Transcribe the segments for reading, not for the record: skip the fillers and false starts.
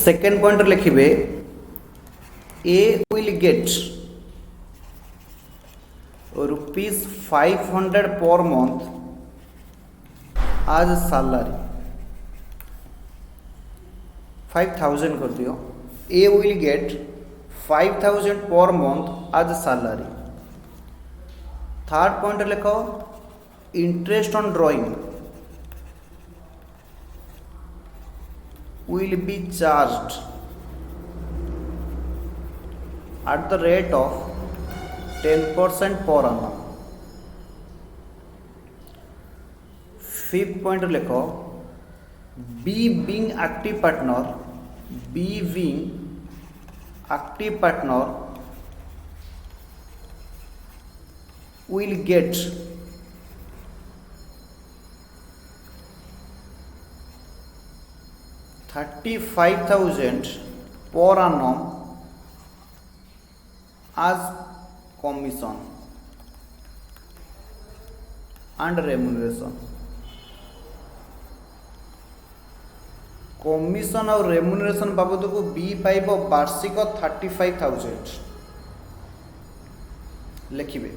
Second point लिखिबे A will get ₹500 per month आज salary 5000 कर दियो ए विल गेट 5000 पर मंथ आज सैलरी थर्ड पॉइंट लिखो interest on drawing will be charged at the rate of 10% per annum. Fifth point लिखो B being active partner will get 35,000 per annum as commission and remuneration. Commission और remuneration बाबद को B पाइब वार्षिक 35,000 लिखिबे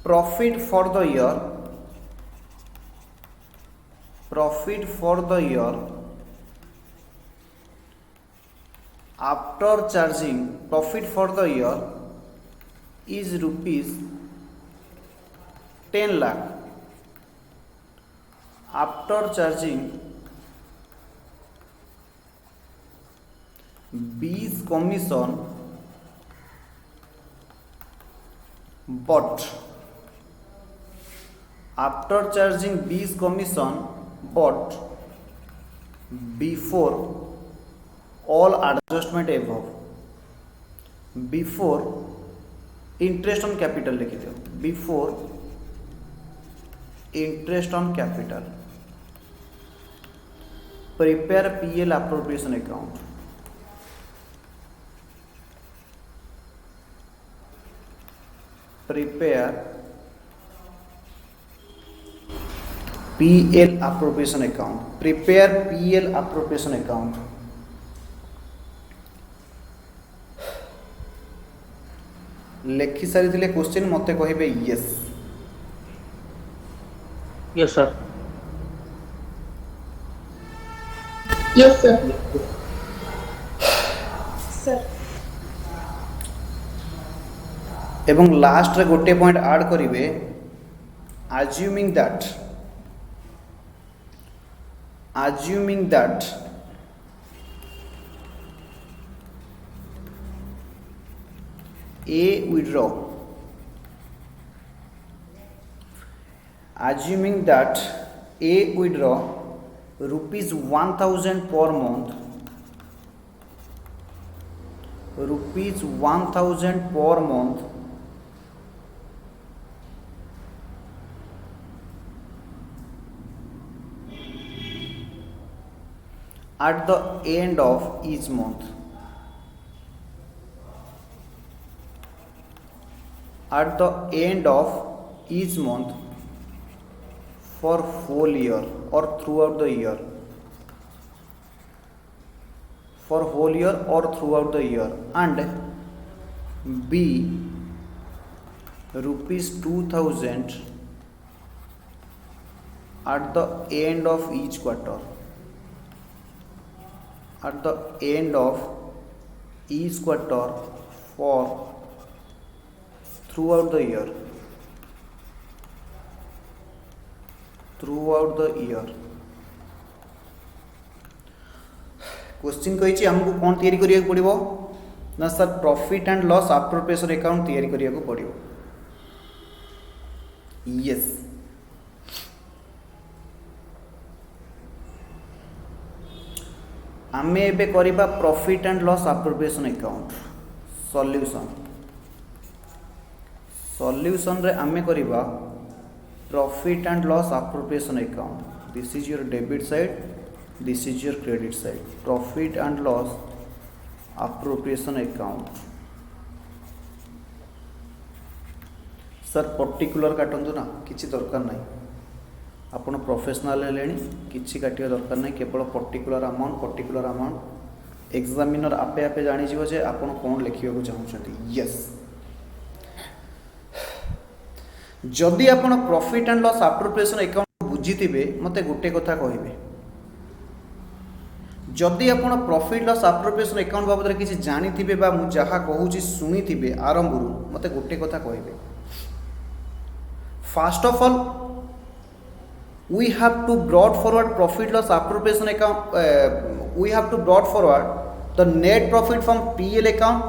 profit for the year after charging profit for the year is rupees 10 lakh after charging B's commission but before all adjustment above before interest on capital लिख दो before interest on capital prepare PL appropriation account prepare PL appropriation account लिखि सारी दिले question मते कहिबे yes yes sir sir एवं last रे गोटे पॉइंट ऐड करिवे assuming that A withdraw rupees 1,000 per month at the end of each month for whole year or throughout the year and B rupees 2,000 at the end of each quarter for throughout the year question कही हमको कौन तैयारी करिया पड़िबो ना sir profit and loss appropriation account तैयारी करिया पड़िबो yes आमे एबे करिबा profit and loss appropriation account solution रे आमे करिबा profit and loss appropriation account this is your debit side this is your credit side profit and loss appropriation account sir particular काटंतु ना किछि दरकार नाही आपण प्रोफेशनल हेलेनी किछि काटिया दरकार नहीं केवल पर्टिकुलर अमाउंट एग्जामिनर आपे आपे जानी जीवो जे आपण कोन लिखियो को चाहउछथि यस जदि आपण profit and loss appropriation account बुझिथिबे मते गुटे कथा कहिबे जदि आपण प्रॉफिट लॉस अप्रोप्रिएशन अकाउंट बाबद रे किछि जानिथिबे बा मु जहा कहूची सुनिथिबे आरंभरू मते गुटे कथा कहिबे first of all we have to brought forward profit loss appropriation account we have to brought forward the net profit from PL account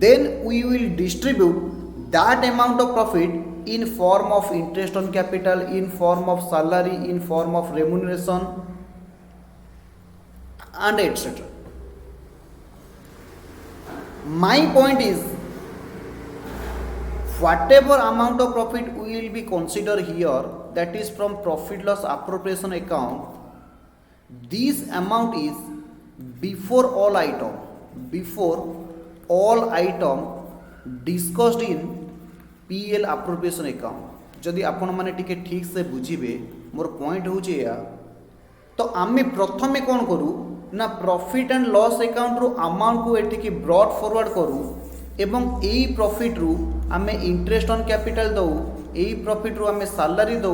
then we will distribute that amount of profit in form of interest on capital in form of salary in form of remuneration and etc. My point is whatever amount of profit we will be consider here that is from profit loss appropriation account this amount is before all item discussed in PL appropriation account जदि आपण माने टिके ठीक से बुझिबे more point होचे या तो आमे प्रथमे कोन करू ना प्रॉफिट एंड लॉस अकाउंट रो अमाउंट को एठी की ब्रॉड फॉरवर्ड करू एवं एई प्रॉफिट रु आमे इंटरेस्ट ऑन कैपिटल दउ एई प्रॉफिट रु आमे सैलरी दउ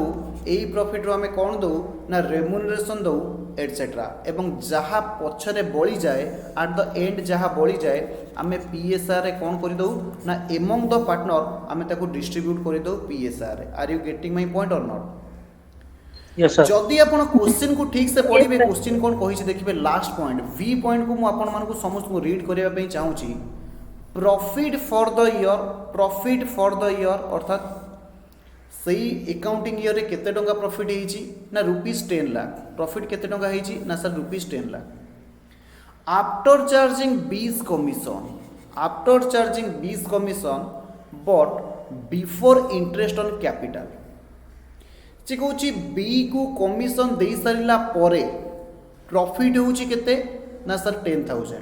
एई प्रॉफिट रु आमे कोन दउ ना रेम्युनरेशन दउ एटसेट्रा एवं जहा पछरे बळी जाए एट द एंड जहा बळी जाए आमे पीएसआर रे कोन करि दउ ना एमंग द पार्टनर आमे ताको डिस्ट्रीब्यूट करि दउ पीएसआर रे are you getting my point और नॉट यस सर जदि आपण क्वेश्चन को ठीक से पढिबे क्वेश्चन कोन कहि छै देखिबे लास्ट पॉइंट वी पॉइंट को मु आपण मान को समस्त को रीड करिया पई चाहू छी प्रॉफिट फॉर द ईयर अर्थात सही अकाउंटिंग ईयर रे केते टंका प्रॉफिट हेची ना ₹10 लाख प्रॉफिट केते टंका हेची ना sir ₹10 lakh after charging 20 commission but before interest on capital जे कहूची बी को कमीशन दे सारिला परे प्रॉफिट होची केते ना सर 10,000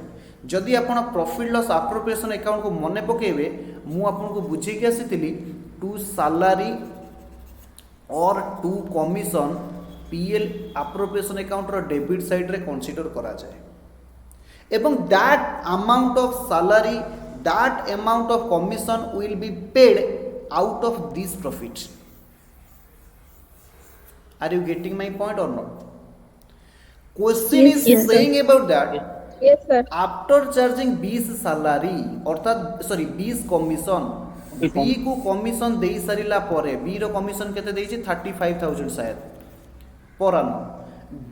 जदि आपण प्रॉफिट लॉस अप्रोप्रिएशन अकाउंट को मने पकेबे मु आपन को बुझे के आसीतिली टू सैलरी और to commission PL appropriation account रो डेबिट साइड रे कंसीडर करा जाए एवं that amount of salary that amount of commission will be paid out of this profit are you getting my point और not question is saying about that Yes, sir. After charging 20 salary अर्थात sorry 20 commission B को commission दे सारिला परे B रो commission केते देछि 35,000 शायद पर annum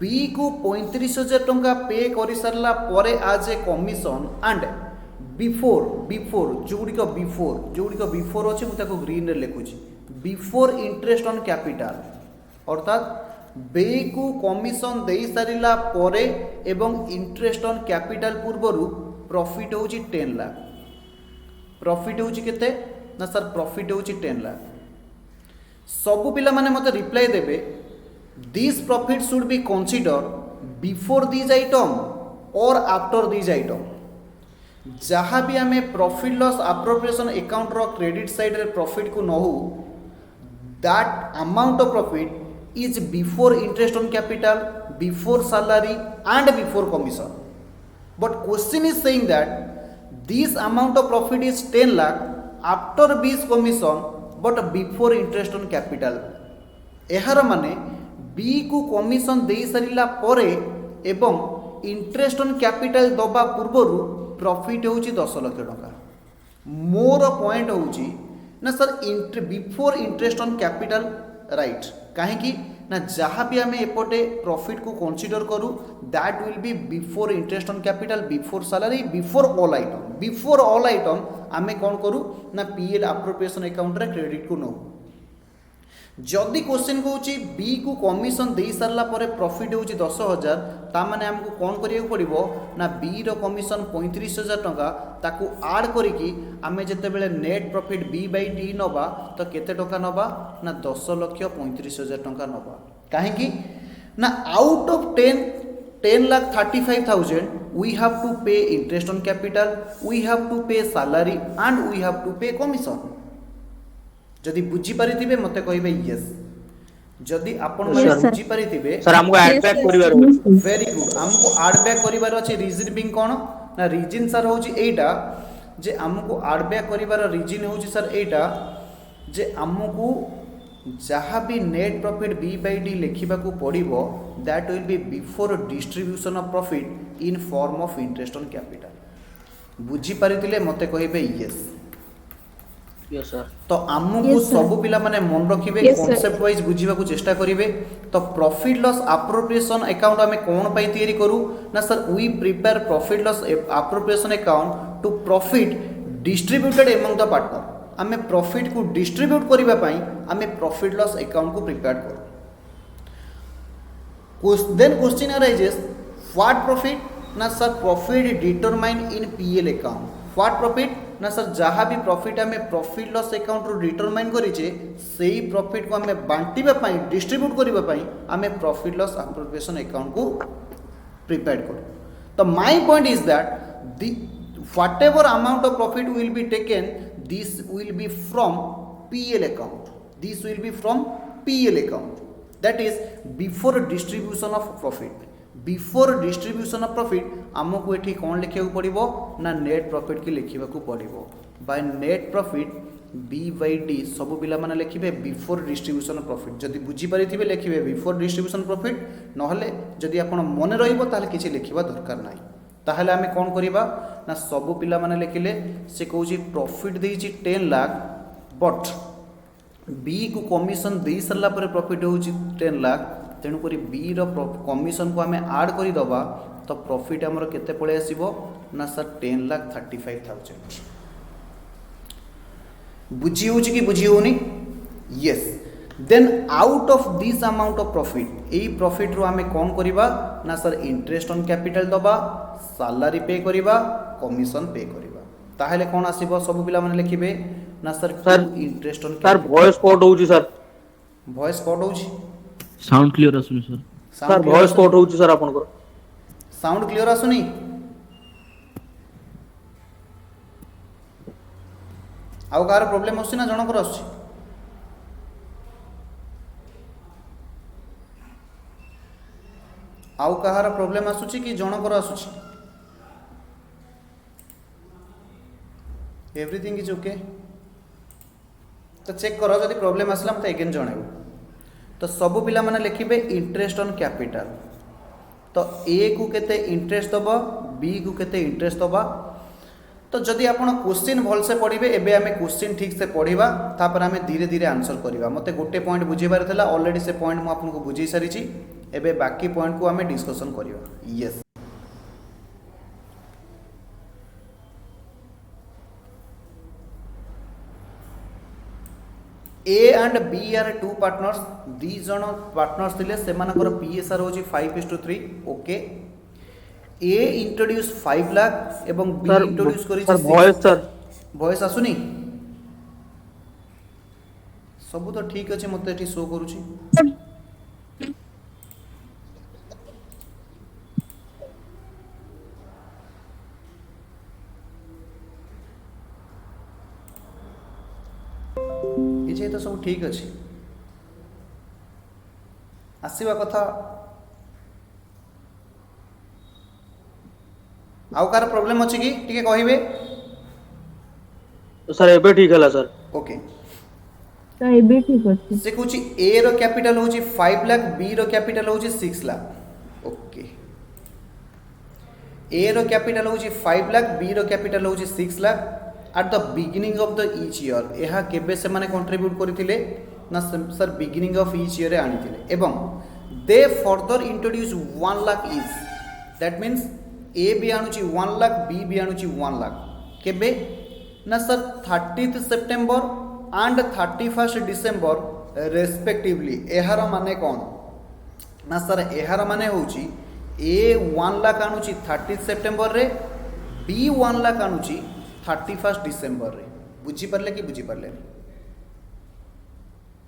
बी को 35,000 टंका पे करि सारला परे आज ए कमीशन एंड बिफोर जोड़ी को बिफोर अछि मु ताको ग्रीन रे लिखुछि बिफोर इंटरेस्ट ऑन कैपिटल अर्थात बे को कमीशन दे सारिला परे एवं इंटरेस्ट ऑन कैपिटल पूर्वरु प्रॉफिट होची 10 लाख प्रॉफिट होची केते ना सर प्रॉफिट होची 10 लाख सब पिला माने मते रिप्लाई देबे this profit should be consider before this item और आफ्टर दिस आइटम जहाँ भी आमे प्रॉफिट लॉस अप्रोप्रिएशन अकाउंट रो क्रेडिट साइड रे प्रॉफिट को नहु that amount of profit is before interest on capital, before salary and before commission. But question is saying that this amount of profit is 10 lakh after 20 commission but before interest on capital. एहार माने B को commission दे सारिला परे एवं interest on capital दबा पूर्वरु profit होची 10 लाख टका more point होची ना sir before interest on capital right कहीं ना जहाँ भी आम एपटे प्रॉफिट को कंसीडर करूँ that will be before interest on capital before salary before all item आम कौन करूँ ना पीएल अप्रोप्रिएशन अकाउंट रे क्रेडिट को नौ जदि क्वेश्चन कहूँ बी को कमीशन दे सारा पर प्रॉफिट होची 10,000 ता माने हमको कौन करिया पड़िबो ना बी रो कमीशन 35,000 टंका ताकू ऐड करिकी आमे जते बेले net profit B by D नबा तो केते टंका नबा ना 10,35,000 टंका नबा काहे कि ना out of 10,35,000 we have to pay interest on capital, we have to pay salary and we have to pay commission. जदि बुझी पारिथिबे मते कहबे यस जदि आपण Yes, मैंने sir. Yes, sir. बुझी पारिथिबे सर हमको add Yes, back sir. करिवार Yes, अछि। sir. वेरी गुड हमको आड बैक करिवार अछि रीजन बिंग कोन ना रीजन सर होची एटा जे हमको आड बैक करिवार रीजन होची सर एटा जे हमको जहाँ भी net profit B by D लिखा पड़ो that will be before distribution of profit in form of interest on capital बुझी पारिथिले मते कहिबे यस यस सर। तो आमको Yes, sir. सब पिला माने मन रखिबे Yes, sir. कॉन्सेप्ट वाइज बुझीबा को चेष्टा करिवे तो प्रॉफिट लॉस एप्रोप्रिएशन अकाउंट हमें कोन पाई तैयारी करू ना sir we prepare profit loss appropriation account to profit distributed among the partner आमे प्रॉफिट को डिस्ट्रीब्यूट करिबा पई आमे प्रॉफिट लॉस अकाउंट को प्रिपेयर करू then question arises what profit ना sir profit determine in PL account what profit ना sir जहाँ भी प्रॉफिट आम प्रॉफिट लॉस अकाउंट रू डिटरमाइन करिचे सेही प्रॉफिट को आम बांटिबा पई डिस्ट्रीब्यूट करिबा पई आम प्रॉफिट लॉस एप्रोप्रिएशन अकाउंट को प्रिपेयर करू तो my point is that the whatever amount of profit will be taken this will be from PL account this will be from PL account that is before distribution of profit before distribution of profit आमको एठी कौन लिखा पड़ो ना net profit की लिखा पड़ो by net profit B by D सब पिला माने लिखिबे बिफोर डिस्ट्रीब्यूशन ऑफ प्रॉफिट जदि बुझी पारिथिबे लिखिबे बिफोर डिस्ट्रीब्यूशन प्रॉफिट नहले जदि आपण मन रहिबो ताले किछि लिखिबा दरकार नाही ताहले आमे कोन करिबा ना सब पिला माने लिखिले से कहूची प्रॉफिट देइची 10 लाख बट बी को कमिशन दे सरला पर प्रॉफिट होची 10 लाख तेणु करी बी रो कमिशन को आमे ऐड करि दबा तो प्रॉफिट हमर केते पळे आसीबो ना सर 10,35,000 बुझी होची कि बुझी होनी yes then out of this amount of profit एई प्रॉफिट रो आमे कोन करिबा ना सर इंटरेस्ट ऑन कैपिटल दबा सैलरी पे करिबा कमिशन पे करिबा ताहेले कोन आसीबो सब पिला माने लिखिबे ना sir interest on sir voice cut होउची सर वॉइस कट होउची साउंड क्लियर आसुनी सर सर वॉइस कट होउची सर आपनकर साउंड क्लियर आसुनी आउ कार प्रॉब्लम होसी ना जनकर आसुची आउ कहार प्रॉब्लम आसुची कि जनकर आसुची एवरीथिंग इज ओके तो चेक करो जदि प्रॉब्लम आसला मते अगेन जणाइबो तो सब पिला माने लिखिबे इंटरेस्ट ऑन कैपिटल तो ए को केते इंटरेस्ट दबा बी को केते इंटरेस्ट दबा तो जदि आपण क्वेश्चन भल से पढ़िबे एबे हमें क्वेश्चन ठीक से पढ़िबा तापर हमें धीरे धीरे आंसर करबा मते गोटे पॉइंट बुझेबार थला ऑलरेडी से पॉइंट मु आपनको बुझेई सारी छी एबे बाकी पॉइंट को हमें डिस्कशन करबा yes A and B are two partners दी जन पार्टनर्स थिले सेमानकर पीएसआर होची 5:3 ओके ए इंट्रोड्यूस 5 लाख एवं बी इंट्रोड्यूस करी सर वॉइस सर वॉइस आसुनी सब तो ठीक अछि मते एठी शो करूची ये तो सब ठीक अच्छे आसवा कथा आउ कार प्रॉब्लम अछि कि टिके कहिबे सर एबे ठीक हला सर ओके सर एबे ठीक अछि से कुछ ए रो कैपिटल होची 5 लाख बी रो कैपिटल होची 6 लाख ओके ए रो कैपिटल होची 5 लाख बी रो कैपिटल होची 6 lakh at the beginning of the each year एहा केबे से माने कंट्रीब्यूट करथिले ना sir beginning of each year रे आनिथिले एवं they further introduce 1 lakh is that means A B आनुची 1 लाख बी बी आनुची 1 लाख केबे ना sir 30th September and 31st December respectively एहार माने कोन ना सर एहार माने होची ए 1 लाख आनुची 30th सितंबर रे बी 1 लाख आनुची 31st डिसेंबर रे बुझी परले कि बुझी परले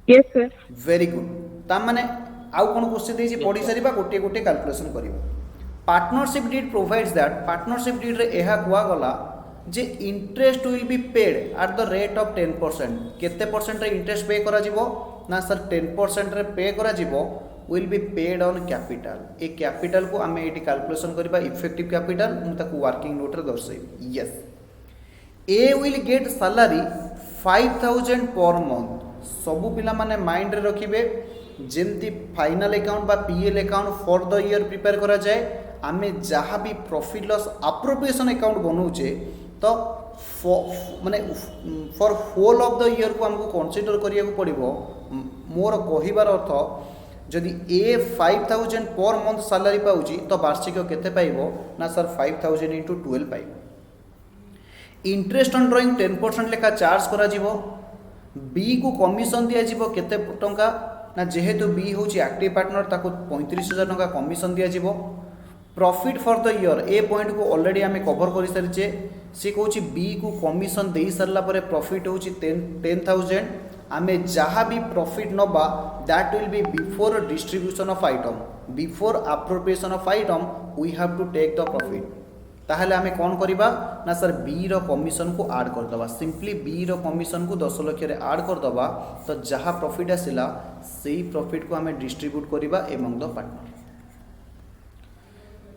यस सर वेरी गुड ता माने आउ कोन क्वेश्चन देछि पढी सारिबा गोटे गोटे कैलकुलेशन करिबा partnership deed provides that partnership deed रे एहा कुआ गला जे interest will be paid at the rate of 10% केते परसेंट रे इंटरेस्ट पे करा जिवो ना सर 10% रे पे करा जिवो will be paid on capital. A capital को आम ये कैलकुलेशन करबा इफेक्टिव कैपिटल मु ताकू वर्किंग नोट रे दर्शाइबी। Yes A will get salary 5000 per month. सबु पिला माने माइंड रे रखिबे जेमती फाइनल अकाउंट बा PL account for the year prepare करा जाए आमे जहाँ भी प्रॉफिट लॉस अप्रोप्रिएशन अकाउंट बनाऊे तो माने for whole of the year को हमको कंसीडर करिया को पड़िबो। मोर कहिबार अर्थ जदि ए 5000 पर मंथ सैलरी पाउची तो वार्षिक केते पाइबो ना सर 5000 इंटू 12 पाइबो। इंटरेस्ट ऑन ड्रॉइंग 10% लेखा चार्ज करा जिवो। बी को कमिशन दिया जिवो केते टंका ना जेहेतु बी होची एक्टिव पार्टनर ताको 35000 टंका कमिशन दिया जिवो। Profit for the year A point को ऑलरेडी आमे कवर कर सारिचे। सी कहूँ बी को कमिशन दे सारा पर प्रॉफिट होची 10,000। आमे जहाँ भी प्रॉफिट नबा that will be before distribution of item before appropriation of item we have to take the profit. ताहले आमे कौन करिबा ना सर बी रो कमिशन को ऐड कर दबा। सिंपली बी रो कमिशन को 10 लाख रे ऐड कर दबा तो जहाँ प्रॉफिट आसिला सेही प्रॉफिट को आमे डिस्ट्रीब्यूट करिबा एमंग द पार्टनर।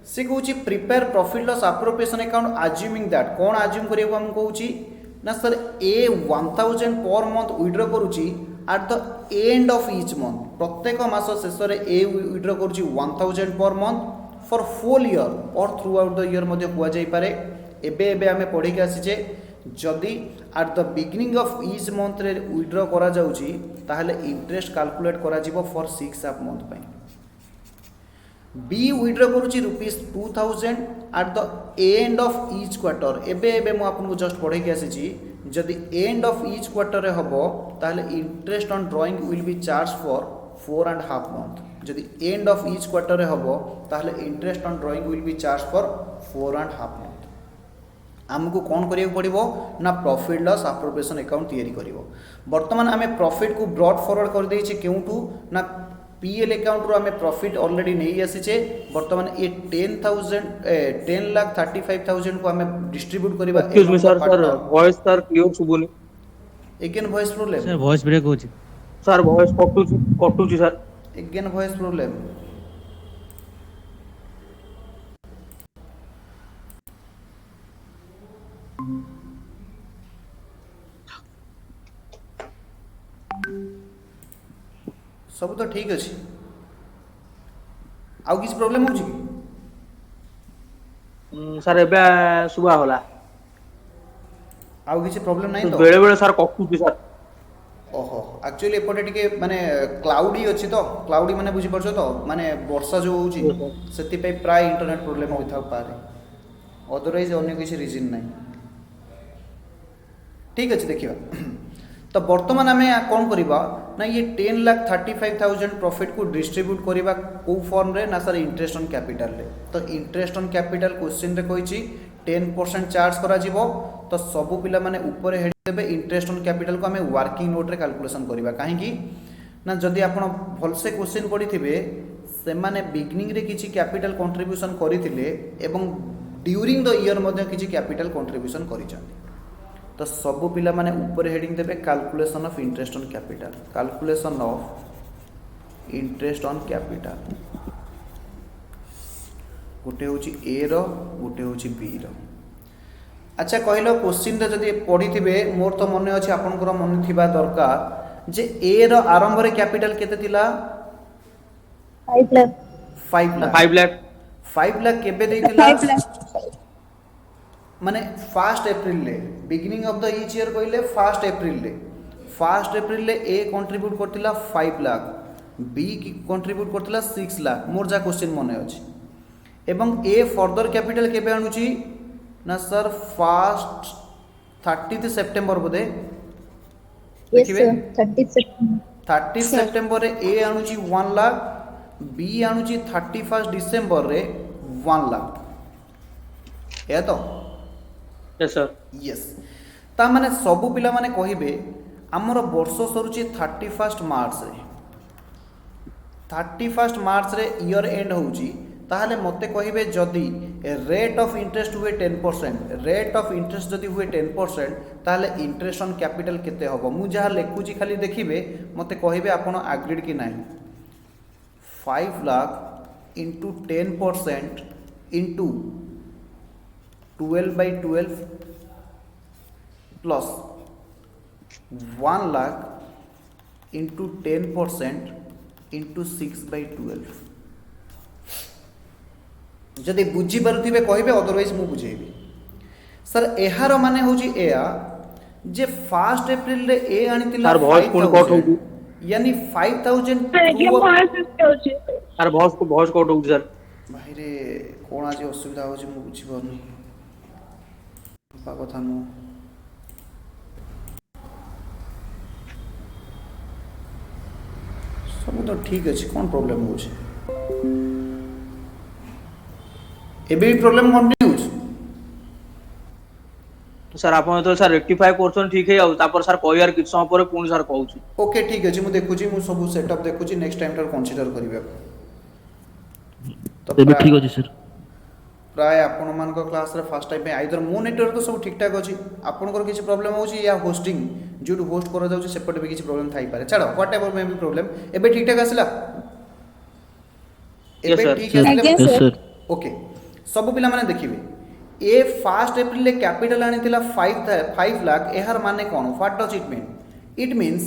से कहूँ prepare profit loss appropriation account assuming that कौन अज्यूम करिया हम कहूँ ना सर ए 1000 पर मंथ विड्रॉ करुची at the end of each month. प्रत्येक मास शेष में ए विड्रॉ करुची 1000 per month for full year और थ्रू आउट द ईयर मध्य कुआ जाई पारे। एबे एबे आमे पढ़ी के आसीचे जदि at the beginning of each month रे विड्रॉ करा जाउची ताहले इंटरेस्ट कैलकुलेट करा जिवो फॉर 6 मंथ पई। बी विड्रॉ करुची ₹2000 at the end of each quarter. एबे एबे मु आपको जस्ट पढ़े के आसीची जदि एंड ऑफ ईच क्वार्टर रे हबो ताहले interest on drawing will be charge for 4.5 month. जदि एंड ऑफ ईच क्वार्टर रे हबो ताहले interest on drawing will be charge for 4.5 month. आमको कौन करिया पड़िबो ना प्रॉफिट लॉस अप्रोप्रिएशन अकाउंट तैयारी करिवो। वर्तमान आमे प्रॉफिट को ब्रॉड फॉरवर्ड कर देइछे केउटू ना पीएल अकाउंट रो आमे प्रॉफिट ऑलरेडी नहीं आसीचे। वर्तमान ये 10,35,000 को आमे डिस्ट्रीब्यूट करिबा। Excuse me sir voice sir clear सुबुनी। Again voice problem sir voice break होची सर वॉइस कटुची सर। Again voice problem. सब तो ठीक अच्छे आउ किसी प्रॉब्लम होची सर एबे सुबह होला आउ किसी प्रॉब्लम नहीं तो बेले बेले सर कटुची सर। ओहो एक्चुअली एपटे टिके माने क्लाउडी अच्छी तो क्लाउडी माने बुझी परछो तो माने वर्षा जो होची सेति पे प्राय इंटरनेट प्रॉब्लम होइथा पारे अदरवाइज अन्य किसी रीजन नहीं। ठीक अच्छे देखिबा तो वर्तमान आम कौन करवा ना ये 10,35,000 प्रॉफिट को डिस्ट्रीब्यूट करवा कौ फॉर्म रे ना सर इंटरेस्ट ऑन कैपिटल रे। तो इंटरेस्ट ऑन कैपिटल क्वेश्चन रे कहिछि 10% चार्ज करा जिवो तो सबु पिला माने ऊपर हेड देबे इंटरेस्ट ऑन कैपिटल को हमें वर्किंग नोट रे कैलकुलेशन करवा। काहेकि ना जदि आपण भलसे क्वेश्चन पढ़िथिबे से माने बिगिनिंग रे किछि कैपिटल कंट्रीब्यूशन करिथिले एवं ड्यूरिंग द ईयर मध्ये किछि कैपिटल कंट्रीब्यूशन करिछन्ति। तो सबु पिला माने ऊपर हेडिंग देबे calculation of interest on capital calculation of interest on capital. गोटे होची ए रो गोटे होची बी रो। अच्छा कहलो क्वेश्चन रे जदि पढ़िथिबे मोर तो मने अछि आपनकर मने थिबा दरकार जे ए रो आरंभ रे कैपिटल केते थिला 5 लाख 5 लाख केबे देथिला 5 लाख माने 1 अप्रैल ले beginning of the each year कहले 1 अप्रैल ले ए कंट्रीब्यूट करथिला 5 लाख बी कंट्रीब्यूट करथिला 6 लाख मोर जा क्वेश्चन मने अछि। एवं ए फर्दर कैपिटल केबे आणुची ना सर 30 सेप्टेम्बर बोधे देखिबे 30 सेप्टेम्बर रे ए आणुची 1 लाख बी आणुची 31 डिसेंबर रे 1 लाख या तो यस सर यस ता माने सबु पिला माने कहिबे हमर वर्ष सरुची 31 मार्च रे 31 मार्च रे ईयर एंड होउची ताहले मते कहिबे जदि रेट ऑफ इंटरेस्ट हुए 10%, रेट ऑफ इंटरेस्ट जदि हुए 10%, ताहले इंटरेस्ट ऑन कैपिटल केते हबो मु जहा लेखुची खाली देखिबे मते कहिबे आपण एग्रीड कि नाही 5 lakh into 10% into 12/12 plus 1 lakh into 10% into 6/12 जदि बुझी पारुथिबे कहिबे अदरवाइज मु बुझेबी सर एहार माने होची एया जे 1 अप्रैल रे ए आनितिला सर वॉइस कोन कट होउची यानी 5000 ଆଜ୍ଞା ଭଏସ ଆସୁଛି सर वॉइस कट होउची सर भाई रे कोन आज असुविधा होची मु बुझी परनी पा कथा नु सब तो ठीक अछि कोन प्रॉब्लम होची एबे प्रॉब्लम कंटिन्यूज सर आपण तो सर रेक्टिफाई करछन ठीक है तापर सर कहयार किछ समय पर पुनी सर कहउची ओके ठीक अछि मु देखुची मु सब सेटअप देखुची नेक्स्ट टाइम टर कंसीडर करिवे तो एबे ठीक अछि सर प्राय आपण मान को क्लास रे फर्स्ट टाइम आइदर मो नेटवर्क तो सब ठीक ठाक अछि आपनकर किछ प्रॉब्लम होची या होस्टिंग जो होस्ट करा जाउची सेपटे भी किछ प्रॉब्लम थाई पारे चलो व्हाटएवर मे भी प्रॉब्लम एबे ठीक ठाक आसला Yes, sir. ठीक Yes, आसला यस सर ओके सब पिला माने देखिबे ए 1 अप्रैल ले कैपिटल आनितिला 5 लाख एहार माने कोन what does it mean it means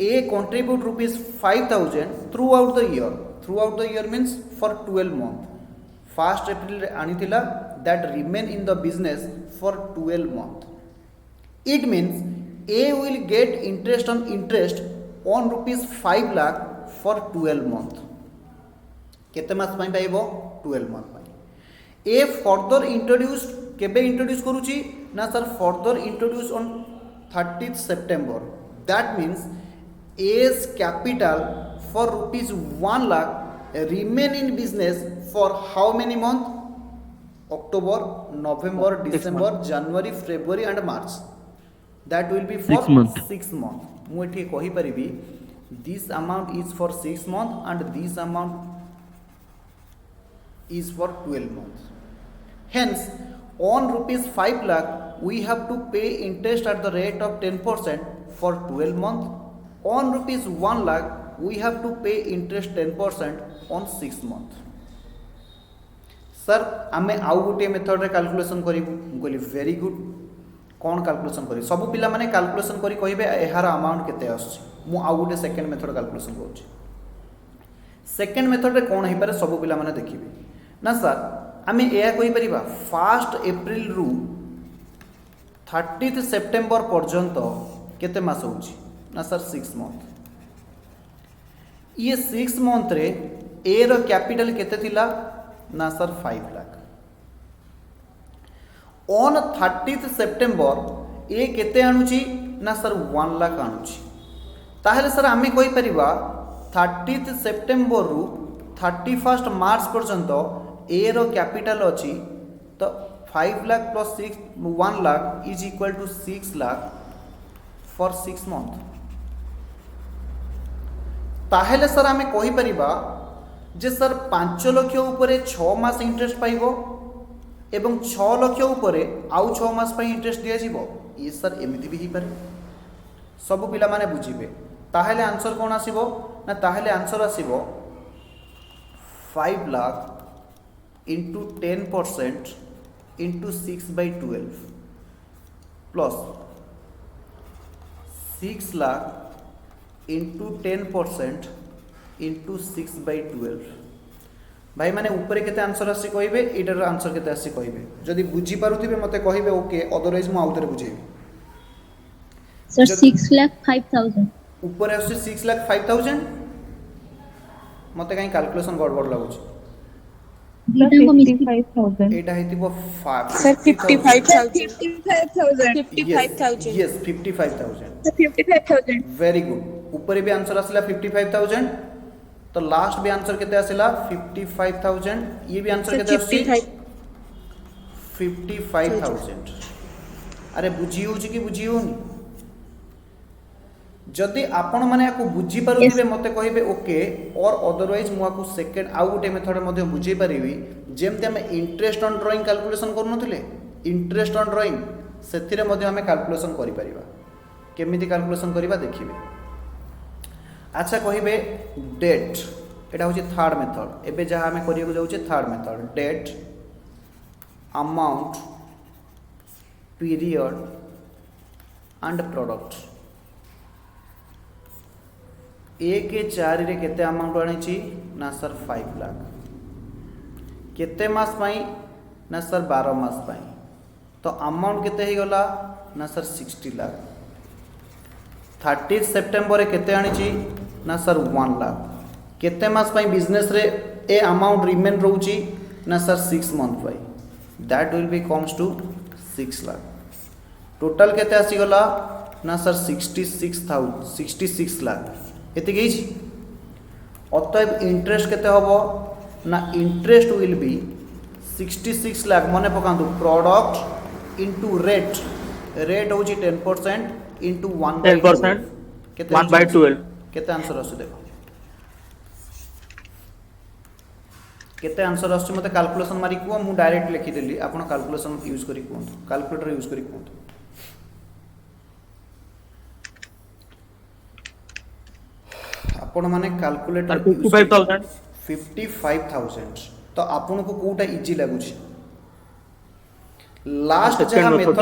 A contribute rupees 5000 throughout the year means for 12 month 1 अप्रैल रे आनितिला that remain in the business for 12 month it means A will get interest on rupees 5 lakh for 12 month केते मास पई पाइबो 12 month पई A further introduced केबे introduce करूची ना sir further introduce on 30th September that means as capital for rupees 1 lakh remain in business for how many month October November December January February and March that will be for 6 month मु एठी कहि परिबी this amount is for 6 month and this amount is for 12 months. Hence, on rupees 5 lakh, we have to pay interest at the rate of 10% for 12 months. On rupees 1 lakh, we have to pay interest 10% on 6 months. Sir, आमे आउ गोटे method रे calculation करिबु गोली very good कोन calculation करी सब पिला माने calculation करी कहिबे एहार अमाउंट केते आछी मु आउ गोटे सेकंड मेथड कैलकुलेशन करूची सेकंड मेथड रे कोन हे पारे सब पिला माने देखिबे ना सर आमे एया कहि परिबा 1 अप्रैल रु 30th September पर्यंत केते मास होची ना सर 6 मंथ ये 6 मंथ रे ए रो कैपिटल केते थिला ना sir 5 lakh on 30th September ए केते आणुची ना सर 1 लाख आणुची ताहेले सर आमे कहि परिबा 30th September रु 31st March पर्यंत ए रो कैपिटल अछि तो 5 लाख plus 1 lakh is equal to 6 lakh for 6 month ताहेले सर आमे कहि परिबा जे सर 5 लाख ऊपर 6 मास इंटरेस्ट पाइबो एवं 6 लाख ऊपर आउ 6 मास पई इंटरेस्ट दिया जिवो ये सर एमिति भी ही पारे सब पिला माने बुझिबे ताहेले आंसर कोन आसीबो ना ताहेले answer आसीबो 5 lakh into 10% into 6/12 plus 6 lakh into 10% into 6/12 भाई माने ऊपर केते आंसर आसी कहिबे एटार आंसर केते आसी कहिबे जदी बुझी पारुथिबे मते कहिबे ओके अदरवाइज मु आउतरे बुझेबी सर 6,05,000 ऊपर आसी 6,05,000 मते काई कैलकुलेशन गड़बड़ लागुची दीटा को मिस्टेक 55,000 एटा हेतिबो सर 55,000 55,000 यस 55,000 55,000 वेरी गुड ऊपर भी आंसर आसला 55,000 तो लास्ट भी आंसर केते आसला 55,000 ये भी आंसर केते आसी 55,000 अरे बुझी होची कि बुझी होनी जदि आपण माने याको बुझी पारुथिबे मते कहिबे ओके और अदरवाइज मु याको सेकंड आउ गोटे मेथड मध्ये बुझी परिबी जेमते हम इंटरेस्ट ऑन ड्राइंग कैलकुलेशन करनथिले इंटरेस्ट ऑन ड्राइंग सेथिरे मध्ये हम कैलकुलेशन करि परिबा केमिति कैलकुलेशन करिबा देखिबे। अच्छा कहिबे डेट एटा होची थर्ड मेथड एबे जहा हमें करियो जाउचे third method date amount period and product एक चार रे केते अमाउंट आनी ना सर 5 लाख केते मास पाई ना सर 12 मास पाई तो अमाउंट केते ही गला ना सर 60 लाख 30 सेप्टेम्बर केते आनी ना सर 1 लाख केते मास पाई बिजनेस रे ए अमाउंट रिमेन रहउची ना सर 6 मंथ पाई that will be comes to 6 lakh total केते आसी गला ना सर 66 लाख एति गेज अतएव इंटरेस्ट केते हबो ना इंटरेस्ट विल बी 66 लाख मने पकांतु प्रोडक्ट इनटू रेट रेट होची 10% इनटू 10% केते 1/12 केते आंसर आसु देखो केते आंसर आसु मते कैलकुलेशन मारी को मु डायरेक्ट लिखि देली आपण कैलकुलेशन यूज करी कोंतु कैलकुलेटर यूज करी कोंतु आपण माने कैलकुलेटर 55000 तो आपण को कोटा इजी लागुची लास्ट जहा मेथड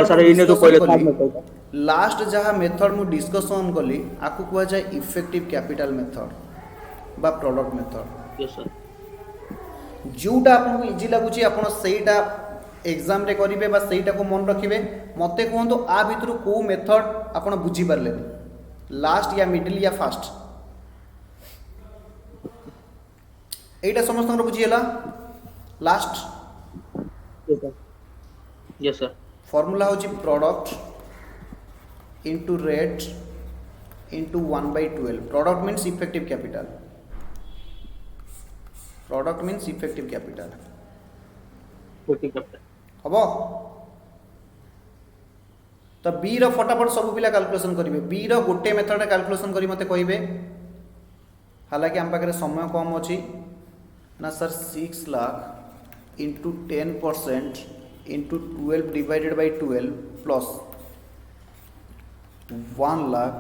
लास्ट जहा मेथड मु डिस्कशन कली आकु कुआ जाय इफेक्टिव कैपिटल मेथड बा प्रोडक्ट मेथड यस सर जोटा आपन को इजी लागुची आपण सेटा एग्जाम रे करिवे बा सेटा को मन रखिबे मते कोहंतो आ भितरु को मेथड आपण बुझी परले लास्ट या मिडिल या फास्ट एटा समस्त बुझीला लास्ट यस सर फॉर्मूला होची product into rate into 1/12 product means effective capital product means effective capital हबो तो बी रो फटाफट सब पिला कैलकुलेशन करिवे बी रो गोटे मेथड कैलकुलेशन करी मते कहिबे हालांकि हम पाखरे समय कम अछि ना sir 6 lakh into 10% into 12 divided by 12 plus 1 lakh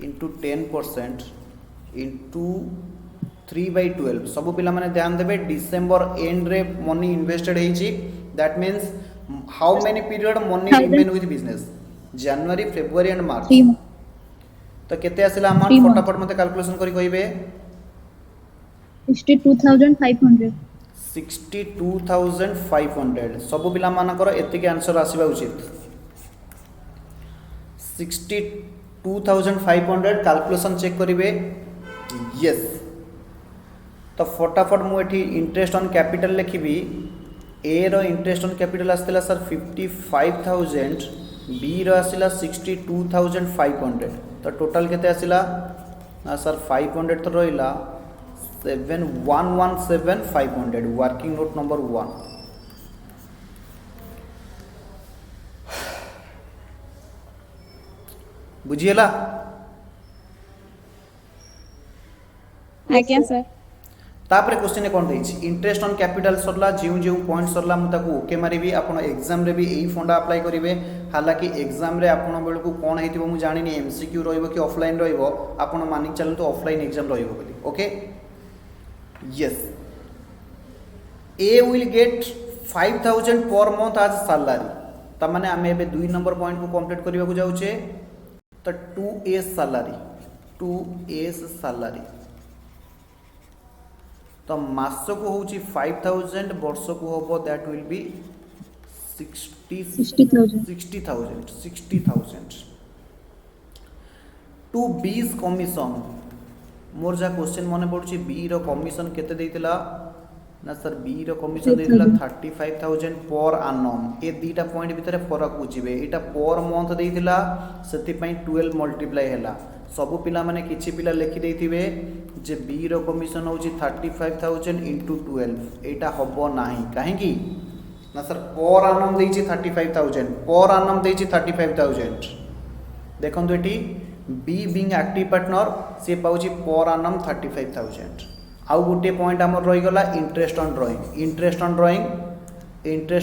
into 10% into 3/12 सब पिला माने ध्यान देबे डिसेंबर एंड रे मनी इन्वेस्टेड हेची that means how many period money remain with business January February and March तो केते आसिला अमाउंट फटाफट मते कैलकुलेशन करी कहिबे 62500 62500 सब पिला मानकर एतिके आंसर आसीबा उचित 62500 कैलकुलेशन चेक करिवे यस तो फटाफट मु एठी इंटरेस्ट ऑन कैपिटल लिखिबी ए रो इंटरेस्ट ऑन कैपिटल आस्तिला सर 55000 बी रो आसिला 62500 तो टोटल केते आसिला ना सर 500 तो रहिला 7117,500 वर्किंग नोट नंबर 1 बुझिएला आज्ञा सर तापर क्वेश्चन कोन देछि इंटरेस्ट ऑन कैपिटल सरला जिउ पॉइंट सरला मु ताको ओके मारिबी आपण एग्जाम रे भी एई फंडा अप्लाई करिवे हालांकि एग्जाम रे आपण बेल को कोन हेतिबो मु जानिनी एमसीक्यू रहइबो कि ऑफलाइन रहइबो आपण मानिक चलतो ऑफलाइन एग्जाम रहइबो बोली okay yes a will get 5000 per month as salary त माने हमें एबे 2 नंबर पॉइंट को कंप्लीट करिवा को जाउछे त 2a salary तो मास को होची 5000 वर्ष को होबो दैट विल बी 60000 टू बीस कमिशन मोर जा क्वेश्चन मने पड़ुची बी रो कमिशन केते देइतिला ना सर बी रो कमिशन देइतिला 35000 पर annum ए दीटा पॉइंट भितरे फरक बुझिबे एटा पर मंथ देइतिला सेति पई 12 मल्टीप्लाई हैला सब पिला माने किछि पिला लिखि देइथिबे जे बी रो कमिशन होची 35000 * 12 एटा हबो नाही काहे की ना सर पर annum देइछि 35000 पर annum देइछि 35000 देखंतु एठी बी बीइंग एक्टिव पार्टनर सी पाउची पर annum 35,000। आउ गोटे पॉइंट आमर रही गला interest on drawing. Interest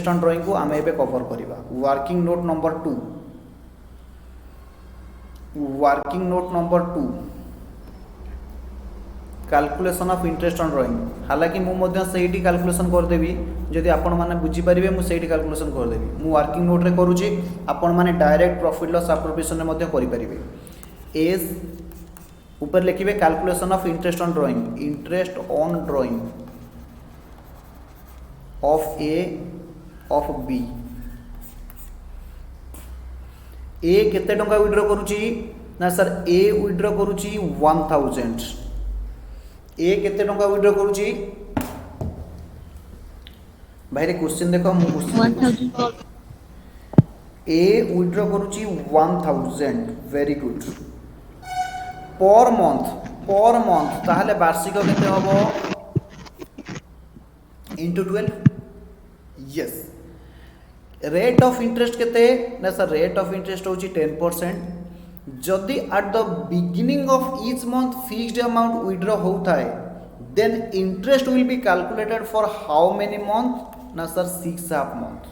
on drawing को आम एबे कवर करिबा। Working note number 2 calculation of interest on drawing. हालांकि मु मध्य सेठी कैलकुलेशन कर देबी जदि आपण माने बुझी परिबे मु सेठी कैलकुलेशन कर देबी। मु वर्किंग नोट रे करूची आपण माने डायरेक्ट प्रॉफिट लॉस एप्रोप्रिएशन रे मध्य करि परिबे। एज ऊपर लिखिबे calculation of interest on drawing. Interest on drawing of A of B. A केते टंका विड्रॉ करूची ना सर ए विड्रॉ करूची 1000। ए केते टंका विड्रॉ करूची भाई रे क्वेश्चन देखो मु क्वेश्चन 1000 ए विड्रॉ करूची 1000। Very good. पर मंथ ताहले वार्षिक केते हबो into 12। Yes. Rate of interest केते ना सर रेट ऑफ इंटरेस्ट होची 10%। जदि at the beginning of each month fixed amount withdraw होता है then interest will be calculated for how many month ना सर 6.5 मंथ।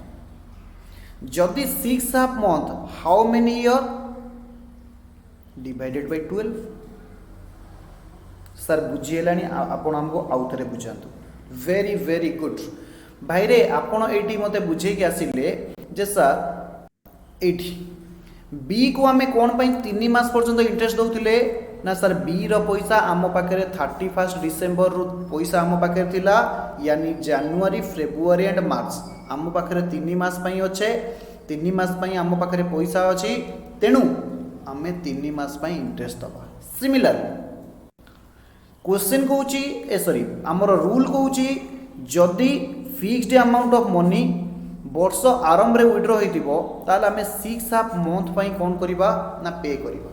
जदि 6.5 month how many year divided by 12। Sir बुझीलानी आपण हमको आउ थरे बुझांतु। वेरी वेरी गुड भाई रे आपण एठी मते बुझे के आसिले जे सर एठी बी को आमे कोन पई 3 मास पर्यंत इंटरेस्ट दउथिले ना सर बी रो पैसा आम पाखरे 31 डिसेंबर रु पैसा आम पाखरे थिला यानी जनवरी फेब्रुआरी एंड मार्च आम पाखरे 3 मास पई अच्छे। 3 मास पई आम पाखरे पैसा अछि तेनु आमे 3 मास पई इंटरेस्ट दबा। सिमिलर क्वेश्चन कहूची सॉरी आमर रूल कहूची जदि फिक्स्ड अमाउंट ऑफ मनी वर्ष आरंभ रे विड्रॉ होइतिबो ताले हमें 6.5 मंथ पई कोन करिबा ना पे करिबा।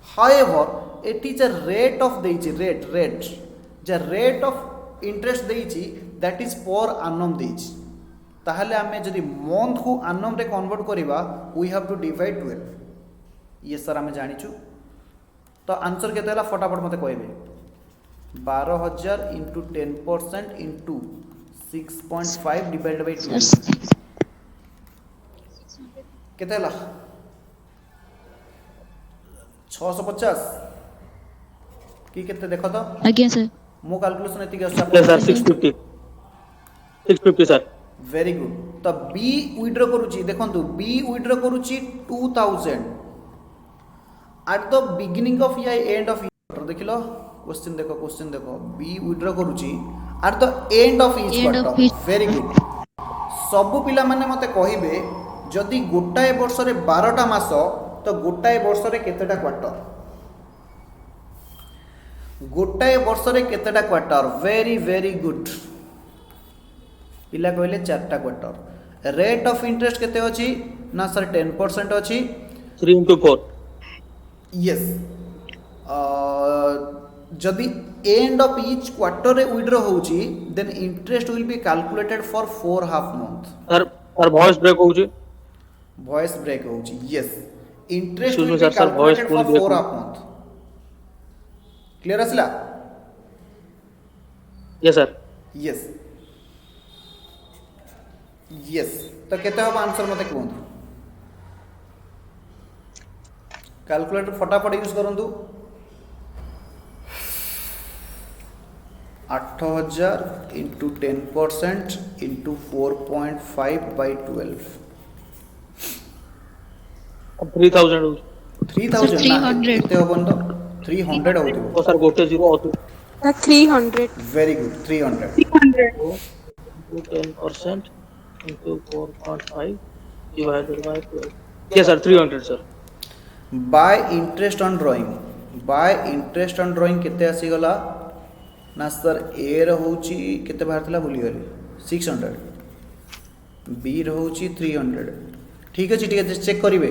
However it is a rate of देइची रेट ऑफ इंटरेस्ट देइची दैट इज पर annum देइची। ताहले हमें जदि मंथ को annum रे कन्वर्ट करिबा वी हैव टू डिवाइड 12। ये सर हमें जानिछु तो आंसर केते हला फटाफट मते कहबे। 12,000 इंटू 10% इंटू 6.5 डिवाइडेड बाय 12 केते हला 650 की केते देखो तो आज्ञा सर मो कैलकुलेशन एति के सर 650 सर। Very good. तो बी विड्रॉ करूची देखंतु बी विड्रॉ करूची 2000 एट द बिगिनिंग ऑफ या एंड ऑफ ईयर। देखिलो क्वेश्चन देखो बी विड्रॉ करूची at the end of each quarter. Very good. सब पिला माने मते कहिबे जदि गोटाए वर्ष रे 12टा मास तो गोटाए वर्ष रे केतेटा क्वार्टर। गोटाए वर्ष रे केतेटा क्वार्टर। वेरी वेरी गुड पिला कहले 4टा क्वार्टर। रेट ऑफ इंटरेस्ट केते अछि ना सर 10% अछि 3 into 4। यस। जदि एंड ऑफ ईच क्वार्टर रे विड्रॉ होउची then interest will be calculated for 4.5 month. Sir voice break होउची। वॉइस ब्रेक होउची। यस। इंटरेस्ट सुनो will sir, be sir, voice calculated full for break 4.5 month. Clear असला? Yes sir. Yes yes. तो केते हम answer मते कहंतु। Calculator फटाफट use करंतु। 8,000 इंटू 10% इंटू 4.5 बाई 12 3000 होउची। 3000 300 केते होबन तो 300 होतिबो। ओ सर गोटे zero होतु 300 very good 300 10% into 4.5 divided by 12। yes sir 300 sir। Bye interest on drawing केते आसी गला ना सर ए रहउची केते बाहर थला भूली गली 600 बी रहउची 300। ठीक है चेक करिवे।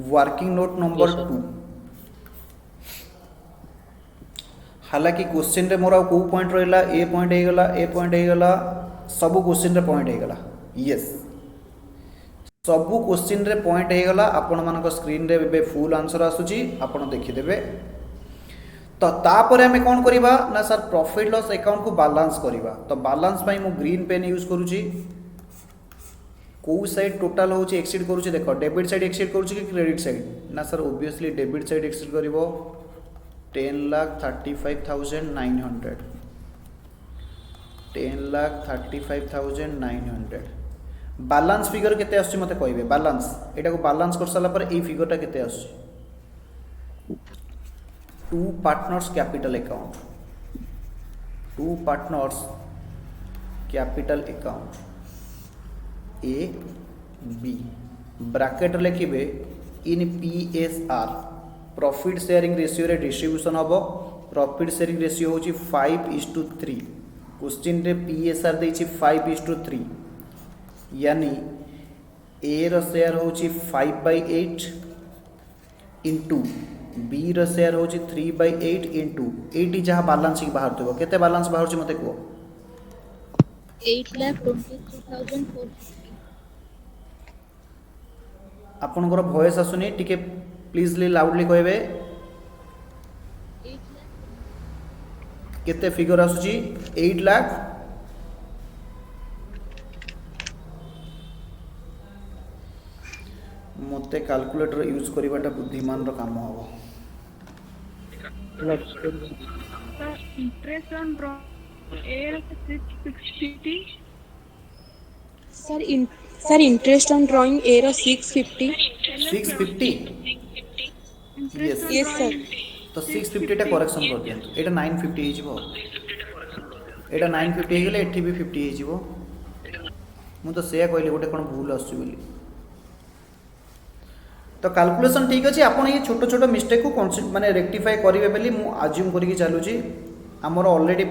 Working note number 2। हालांकि क्वेश्चन रे मोर को पॉइंट रहिला ए पॉइंट हे गला सब क्वेश्चन रे पॉइंट हे गला। यस सबू क्वेश्चन रे पॉइंट हो गला आपण मानक स्क्रीन रे बे फुल आंसर आसुची आपण देखिदेबे। तो तापर हमें कौन करिबा ना सर प्रॉफिट लॉस अकाउंट को बैलेंस करिबा। तो बैलेंस पई मु ग्रीन पेन यूज करूची। को साइड टोटल होची एक्सीड करूची देखो डेबिट साइड एक्सीड करूची कि क्रेडिट साइड ना sir obviously debit side exceed करिवो 10,35,900 10,35,900 बैलेंस फिगर केते आछी मते कहबे बैलेंस एटा को बैलेंस कर साला पर ए फिगर टा केते आछी to partners capital account to partners capital account A B bracket लिखिबे in PSR profit sharing ratio रे डिस्ट्रीब्यूशन हबो। प्रॉफिट शेयरिंग रेशियो होची 5:3 क्वेश्चन रे PSR देछि 5:3 यानी ए रो शेयर होची 5/8 इंटू बी रो शेयर होची 3/8 इंटू 80 जहाँ बैलेंस बाहर थो केते बैलेंस बाहर मते को 8,23,450 आपनकर वॉइस आसुनी टिके प्लीज लाउडली कहबे केते फिगर आसुची 8 लाख मते कैलकुलेटर यूज करिवाटा बुद्धिमान रो काम हबो। interest on draw A 650 sir interest on drawing A row 650 650 interest on yes sir तो 650 टा करेक्शन कर दियंतु एटा 950 हे जिवो एटा 950 हे गेले एठी भी 50 हे जिवो मु तो सेया कहली गोटे कोन भूल आसु बोली। तो कैलकुलेशन ठीक अछि आपण ये छोट छोट मिस्टेक को माने रेक्टिफाई करिवे बेली मु अज्यूम करिके चालुची हमर ऑलरेडी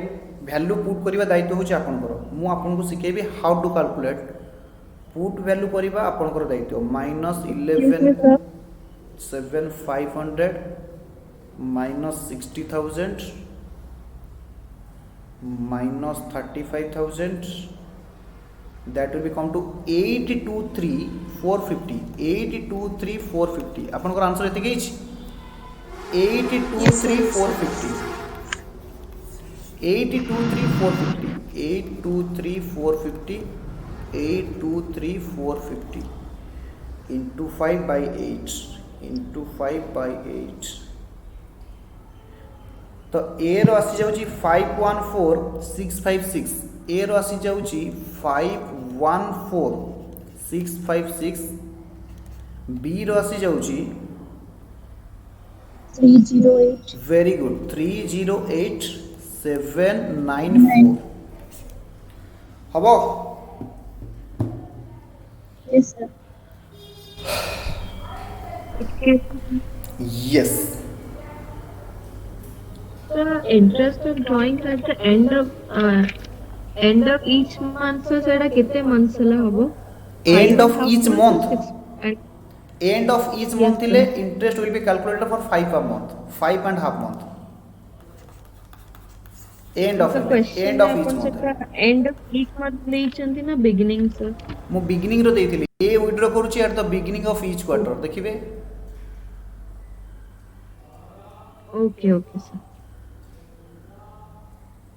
वैल्यू पुट करिवा दायित्व होछि आपनकर मु आपन को सिखेबी how to calculate put value करिवा आपनकर दायित्व -11,7,500 -60,000 -35,000 that will become to 82,3,450 82,3,450 आपनकर आंसर एते गेछ 82,3,450 82,3,450 82,3,450 82,3,450 into 5/8 into 5/8 तो ए रो आसी जाउची 514,656 ए रो आसी जाउची 514,656 बी रो आसी जाउची 308 वेरी गुड 308,794 हबो yes sir yes The interest of drawing at the end of each month so सेटा कितने months ला होबो and of each month and end of each month ile interest will be calculated for 5 month 5.5 month end of the question each month end of each month देइचंती ना beginning sir मु beginning रो देइथिली A withdraw करूची at the beginning of each quarter देखिबे okay okay sir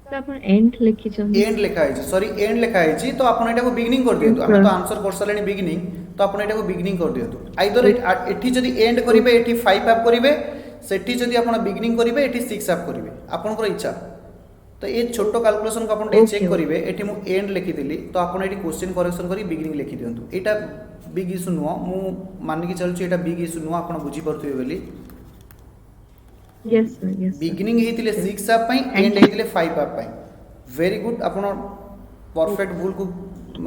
तो अपन end लिखि चंती and लिखा है सॉरी एंड लिखा है तो आपण एटा को बिगिनिंग कर दियंतु हम तो आंसर कर सलेनी बिगिनिंग तो आपण एटा को बिगिनिंग कर दियंतु आइदर एठी जदी एंड करिवे एठी 5 अप करिवे सेठी जदी आपण बिगिनिंग करिवे एठी 6 अप करिवे आपनकर इच्छा तो ये छोटो कैलकुलेशन को आपण चेक करिवे एठी मु एंड लिखि दिली तो आपण एठी क्वेश्चन करेक्शन करी बिगिनिंग लिखि दियंतु एटा बिग इशू नुवा मु मान के चलछु एटा बिग इशू नुवा आपण बुझी परथुवे बेली yes sir yes sir. Beginning हेतिले 6 अप पई एंड हेतिले 5 अप पई वेरी गुड आपण परफेक्ट भूल को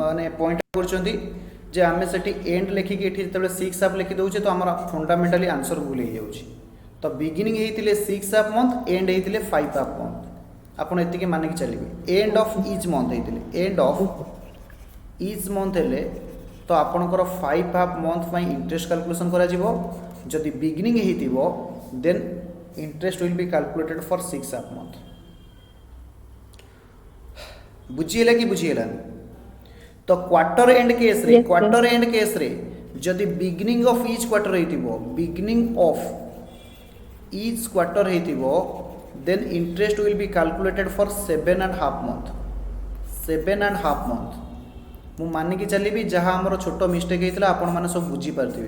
माने पॉइंट करचंती जे आमे सेठी एंड लिखि के एठी तबे 6 अप लिखि दउचे तो हमरा फंडामेंटली आंसर भूल हे जाउची तो बिगिनिंग हेतिले 6 अप मंथ एंड हेतिले 5 अप मंथ आपण एति के माने के चलिबे एंड ऑफ ईच मंथ हेतिले एंड ऑफ ईच मंथ हेले तो आपणकर 5 अप मंथ पई इंटरेस्ट कैलकुलेशन करा जिवो जदी बिगिनिंग हेतिबो then interest will be calculated for 6 अप month बुझिएला कि बुझिएला तो क्वार्टर एंड केस रे Yes, sir. Quarter end case रे जदि बिगिनिंग ऑफ ईच क्वार्टर होइतिबो बिगिनिंग ऑफ ईच क्वार्टर होइतिबो then interest will be calculated for 7.5 month 7.5 month मु मानिकी चलिबी जहाँ आमर छोट मिस्टेक होता आपण मैंने सब बुझीपारे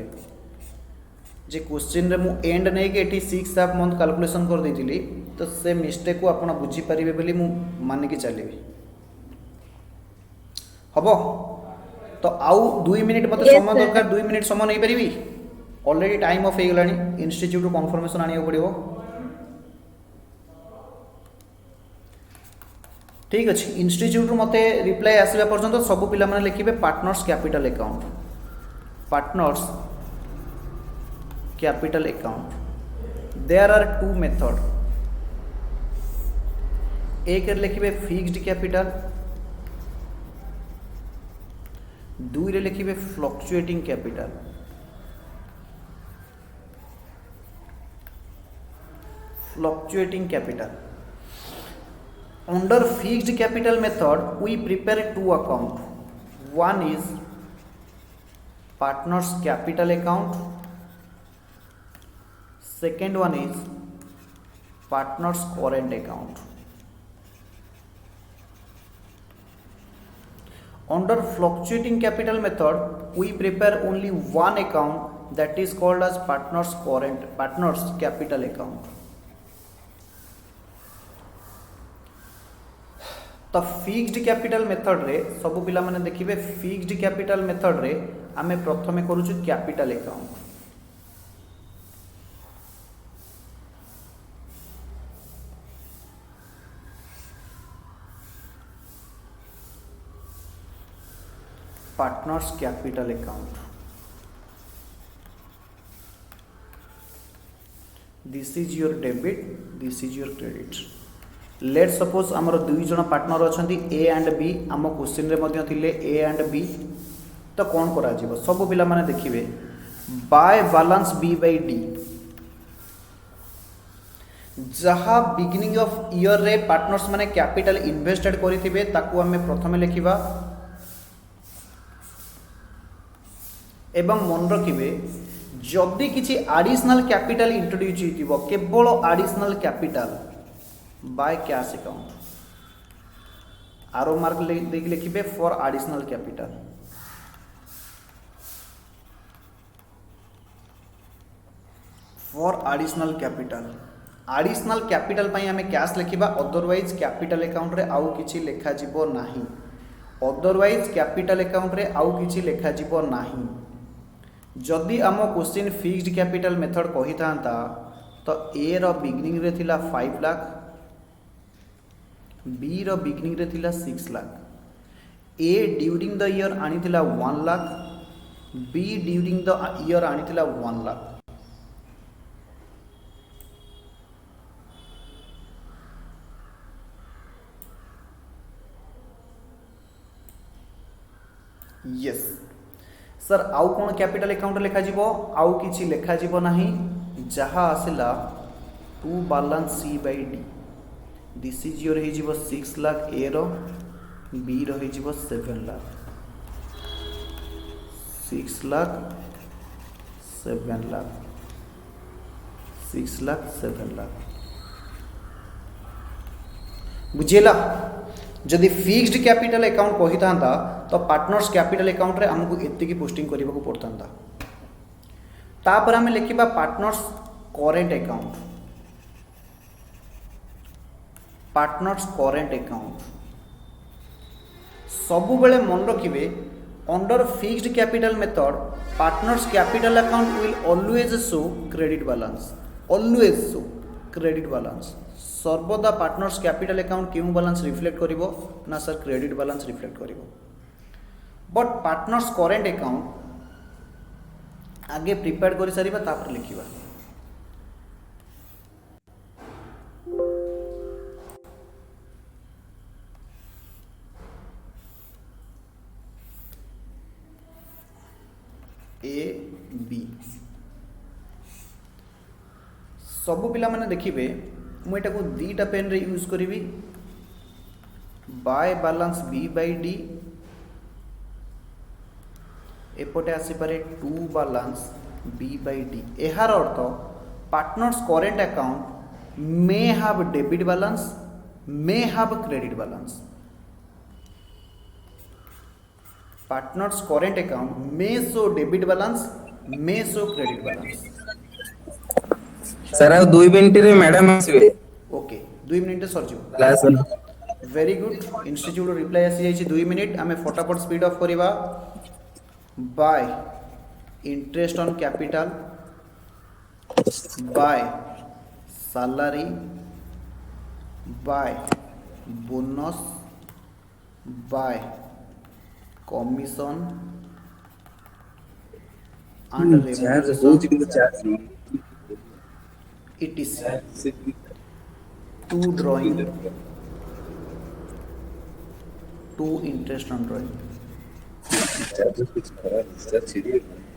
जे क्वेश्चन रे मु एंड नहीं कि एटी 6.5 मंथ कैलकुलेशन कर देइतिली तो से मिस्टेक को आपण बुझीपारे बोली मु मानिकी चलिबी हबो तो आउ 2 मिनिट मत समय दरकार 2 मिनिट समय नहीं पारिबी ऑलरेडी टाइम ऑफ हो गलानी इंस्टीट्यूट कन्फर्मेशन आनियो पड़िबो ठीक अच्छे इंस्टीट्यूट मते रिप्लाई आसवा पर्यंत सब पिला माने लिखिबे partners capital account partners capital account there are 2 method एक लिखिबे फिक्स्ड कैपिटल दुई रे लिखिबे fluctuating capital fluctuating capital under fixed capital method we prepare 2 account one is partners capital account second one is partners current account under fluctuating capital method we prepare only one account that is called as partners capital account तो fixed capital method रे सब पिला माने देखिबे fixed capital method रे आमे प्रथमे करूछु capital account partners capital account this is your debit this is your credit let suppose आमर 2 जन पार्टनर अच्छा ए एंड बी आम क्वेश्चन रे मध्य थिले ए एंड बी तो कौन करा जीवो सब पिला माने देखिबे by balance B by D जहाँ बिगिनिंग ऑफ ईयर रे पार्टनर्स माने कैपिटल इन्वेस्टेड करिथिबे ताकू हमें प्रथमे लिखिबा एवं मन रखिबे जदि किछि एडिशनल कैपिटल इंट्रोड्यूस होइतिबो केवल additional capital by cash account आरो मार्क देख लिखिबे for additional capital additional capital पई हमें कैश लिखिबा अदरवाइज कैपिटल अकाउंट रे आउ किछि लेखा जिवो नाही अदरवाइज कैपिटल अकाउंट रे आउ किछि लेखा जिवो नाही जदि आम क्वेश्चन फिक्स्ड कैपिटल मेथड कही थांता तो ए रो बिगिनिंग रे थिला 5 लाख बी रो बिगिनिंग रे थिला 6 lakh A during the year आनी थिला 1 lakh B during the year आनी थिला 1 लाख यस सर आउ कौन कैपिटल अकाउंट लेखा जीवो आउ किछि लेखा जीवो नाही जहाँ आसिला to balance C by D this is your हो 6 लाख ए रो बी रो हो 7 लाख 6 लाख 7 लाख 6 लाख 7 लाख बुझेला जदि फिक्स्ड कैपिटल अकाउंट कही था तो पार्टनर्स कैपिटल अकाउंट रे हमको एतिकी पोस्टिंग करने को पड़ता तापर हमें लिखिबा partners current account partners current account सबु बेले मन रखिबे under fixed capital method partners capital account will always show credit balance always show credit balance सर्वदा पार्टनर्स कैपिटल अकाउंट क्यों बैलेंस रिफ्लेक्ट करिवो ना सर क्रेडिट बैलेंस रिफ्लेक्ट करिवो but partners current account आगे प्रिपेयर कर सारिबा तापर लिखिबा ए बी सबु पिला माने देखिबे मु एटा को दीटा पेन रे यूज करी by balance B by D एपटे आसीपे to balance B by D. यार अर्थ partners current account may have debit balance may have credit balance. Partners current account may show debit balance may show credit balance. Sir आ 2 minute रे madam आसीबे। Okay 2 minute सरजिव। Class very good institute reply आसी जाइए 2 minute. आम फटाफट speed off करवा। Bye interest on capital by salary by bonus by commission and remuneration etc. To drawing to interest on drawing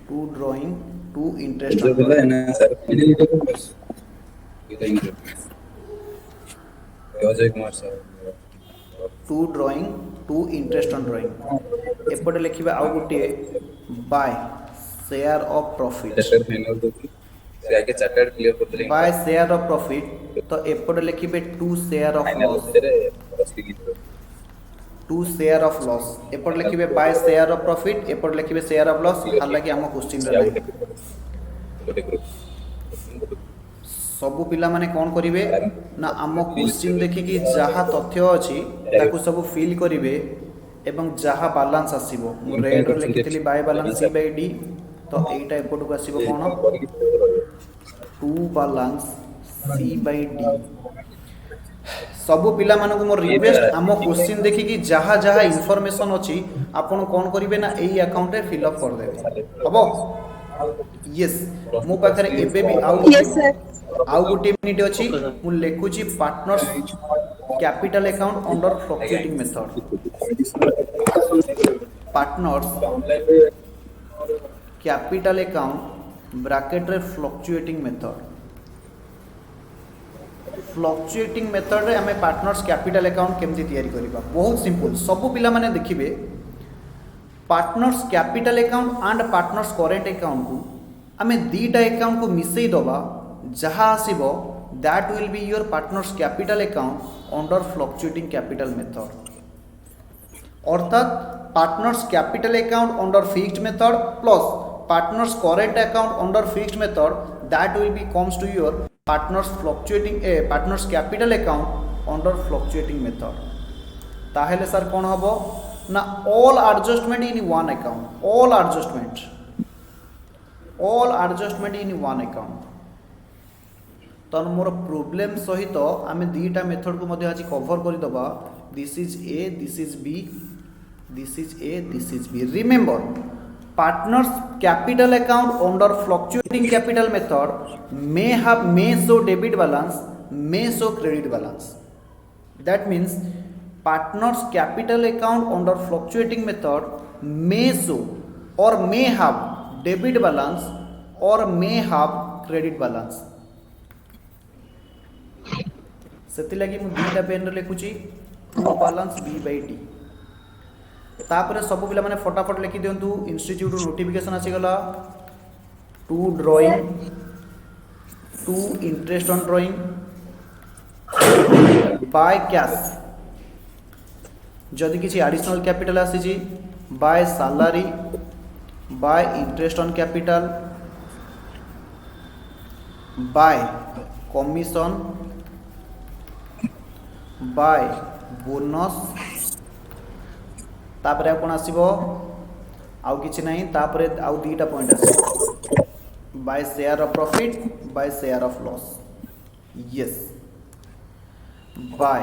to drawing to interest on to drawing to interest on drawing. एपटे लिखिबा आउ गोटे by share of profit by share of profit. तो एपटे लिखिबे to share of loss to share of loss. एपटे लिखिबे by share of profit एपटे लिखिबे शेयर ऑफ लॉस। हालांकि हम क्वेश्चन रे सबु पिला माने कौन करिवे ना आम क्वेश्चन देखिकी जहाँ तथ्य अच्छी ताकू सब फिल करिवे एवं जहाँ बालांस आसीबो मु रेड रे लिखितली by balance C by D. तो एटा एपट को आसीबो कोन to balance C by D. सबु पिला मानकु मोर रिक्वेस्ट आम क्वेश्चन देखिकी जहाँ जहाँ इनफॉरमेशन अच्छी आपण कौन करिवे ना एई अकाउंट रे फिल अप कर देबे हबो। यस मो पाखरे एबे भी आउ गोटे मिनिट अच्छी मु लिखुची partners capital account under fluctuating method. Partners capital account bracket रे फ्लक्चुएटिंग मेथड। फ्लक्चुएटिंग मेथड रे हमें पार्टनर्स कैपिटल अकाउंट केमती तैयारी करिबा बहुत सिंपल। सबु पिला माने देखिबे partners capital account and partners current account को हमें दीटा अकाउंट को मिसई दबा जहाँ आसीबो that will be your partners capital account under fluctuating capital method. अर्थात partners capital account under fixed method plus partners current account under fixed method that will be comes to your partners fluctuating partners capital account under fluctuating method. ताहेले sir कौन हबो ना all adjustment in one account all adjustment in one account. तो मोर problem सहित आम दीटा method को मध्य आज cover कर दबा। This is A this is B this is A this is B. Remember partners capital account under fluctuating capital method may show debit balance may show credit balance. That means partners capital account under fluctuating method may show or may have debit balance or may have credit balance. सेतिलागी मु बीटा pen रे लिखुची to balance B by D. तापर सब पिला माने फटाफट लिखि दियंतु इंस्टीट्यूट नोटिफिकेशन आसी गला to drawing to interest on drawing by cash जदि किसी एडिशनल कैपिटल आसी by salary by interest on capital by commission by bonus तापर कौन आसीबो आउ किछि नहीं तापर आउ दीटा पॉइंट आसीबो by share of profit by share of loss. Yes by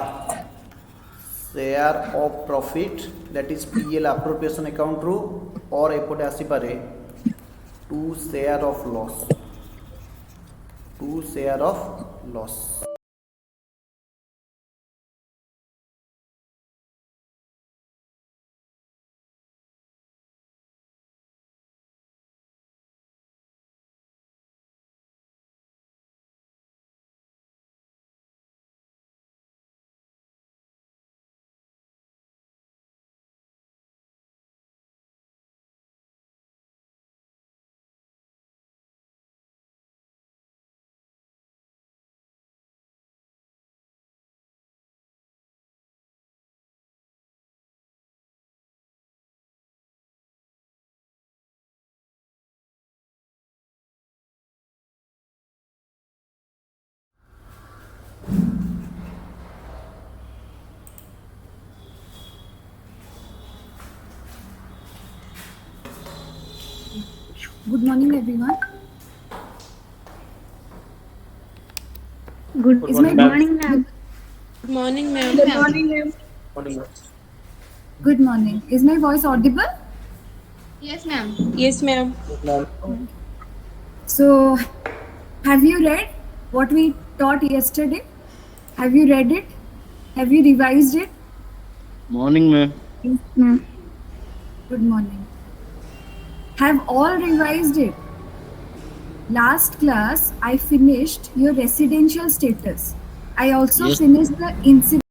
share of profit that is PL appropriation account रू और एपटे आसी पारे to share of loss. Good morning, everyone. Good Is my morning, ma'am. Good morning, ma'am. Good morning, ma'am. Morning, ma'am. Good morning. Is my voice audible? Yes, ma'am. Yes, ma'am. Ma'am. So, have you read what we taught yesterday? Have you read it? Have you revised it? Morning, ma'am. Yes, ma'am. Good morning. Have all revised it? Last class, I finished your residential status. I also Yes. finished the incident.